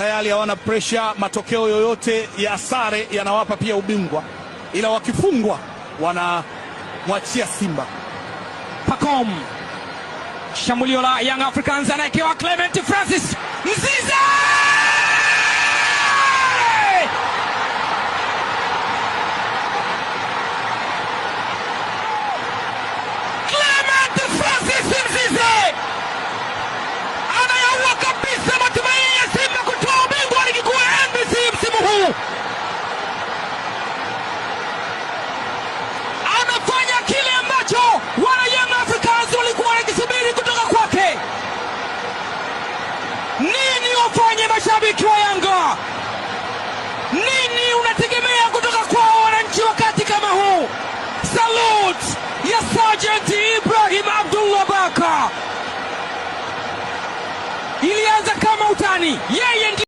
tayari hawana pressure, matokeo yoyote ya sare yanawapa pia ubingwa, ila wakifungwa wanamwachia Simba. Pacom, shambulio la Young Africans, anaekewa Clement Francis Mzize! Clement Francis Mzize anayaua kabisa matumaini ya Simba kutoa ubingwa wa ligi kuu ya NBC msimu huu. Anafanya kile ambacho wana Young Africans walikuwa wakisubiri kutoka kwake. Nini wafanye mashabiki wa Yanga? Nini unategemea kutoka kwa wananchi wakati kama huu? Salute ya Sergeant Ibrahim Abdullah Baka. Ilianza kama utani, yeye